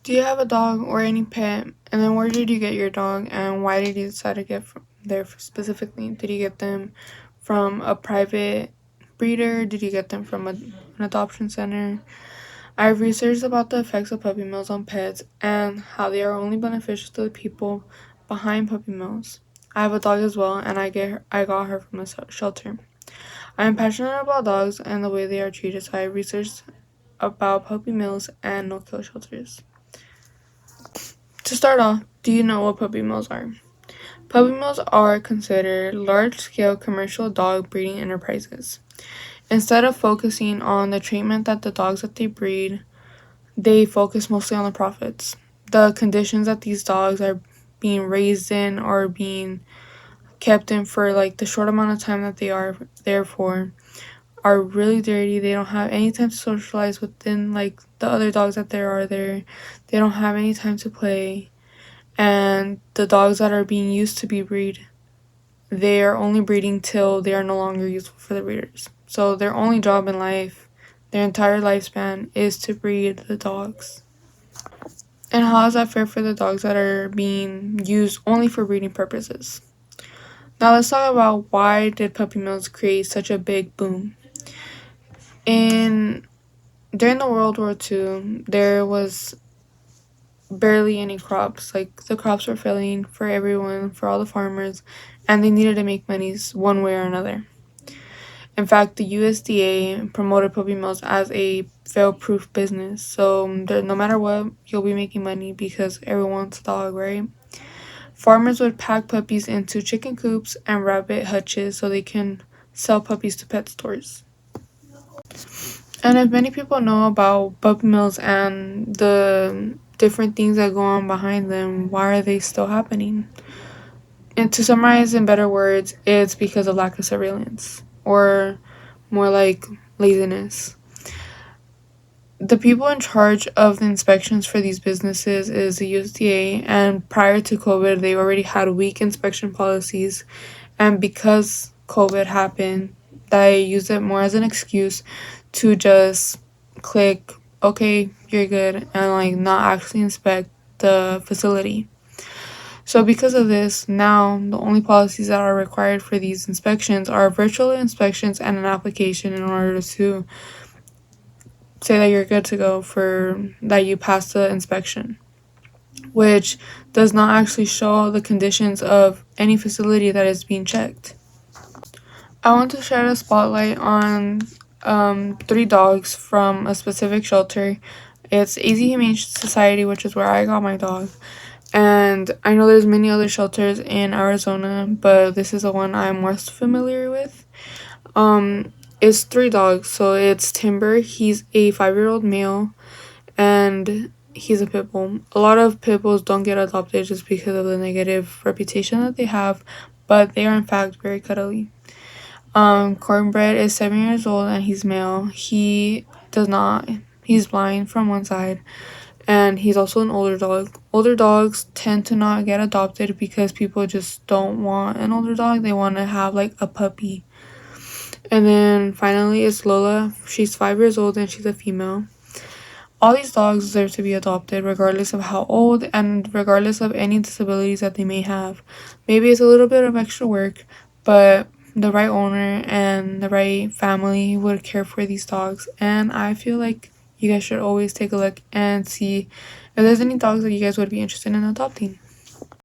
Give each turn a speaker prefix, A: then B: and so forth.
A: Do you have a dog or any pet? And then where did you get your dog and why did you decide to get from there specifically? Did you get them from a private breeder? Did you get them from an adoption center? I've researched about the effects of puppy mills on pets and how they are only beneficial to the people behind puppy mills. I have a dog as well, and I got her from a shelter. I am passionate about dogs and the way they are treated, so I researched about puppy mills and no-kill shelters. To start off, do you know what puppy mills are? Puppy mills are considered large-scale commercial dog breeding enterprises. Instead of focusing on the treatment that the dogs that they breed, they focus mostly on the profits. The conditions that these dogs are being raised in or being kept in for like the short amount of time that they are there for are really dirty. They don't have any time to socialize within like the other dogs that there are there. They don't have any time to play. And the dogs that are being used to be breed, they are only breeding till they are no longer useful for the breeders. So their only job in life, their entire lifespan, is to breed the dogs. And how is that fair for the dogs that are being used only for breeding purposes? Now let's talk about why did puppy mills create such a big boom. In During the World War II, there was barely any crops. Like the crops were failing for everyone, for all the farmers, and they needed to make monies one way or another. In fact, the USDA promoted puppy mills as a fail-proof business. So no matter what, you'll be making money because everyone wants a dog, right? Farmers would pack puppies into chicken coops and rabbit hutches so they can sell puppies to pet stores. And if many people know about puppy mills and the different things that go on behind them, why are they still happening? And to summarize in better words, it's because of lack of surveillance, or more like laziness. The people in charge of the inspections for these businesses is the USDA, and prior to COVID, they already had weak inspection policies. And because COVID happened, they used it more as an excuse to just click, okay, you're good, and like not actually inspect the facility. So, because of this, now the only policies that are required for these inspections are virtual inspections and an application in order to say that you're good to go for that you passed the inspection, which does not actually show the conditions of any facility that is being checked. I want to share a spotlight on three dogs from a specific shelter. It's AZ Humane Society, which is where I got my dog. And I know there's many other shelters in Arizona, but this is the one I'm most familiar with. It's three dogs. So it's Timber. He's a 5-year-old male, and he's a pit bull. A lot of pit bulls don't get adopted just because of the negative reputation that they have, but they are in fact very cuddly. Cornbread is 7 years old and he's male. He's blind from one side, and he's also an older dog. Older dogs tend to not get adopted because people just don't want an older dog. They want to have like a puppy. And then finally it's Lola. She's 5 years old and she's a female. All these dogs deserve to be adopted regardless of how old and regardless of any disabilities that they may have. Maybe it's a little bit of extra work, but the right owner and the right family would care for these dogs. And I feel like you guys should always take a look and see if there's any dogs that you guys would be interested in adopting.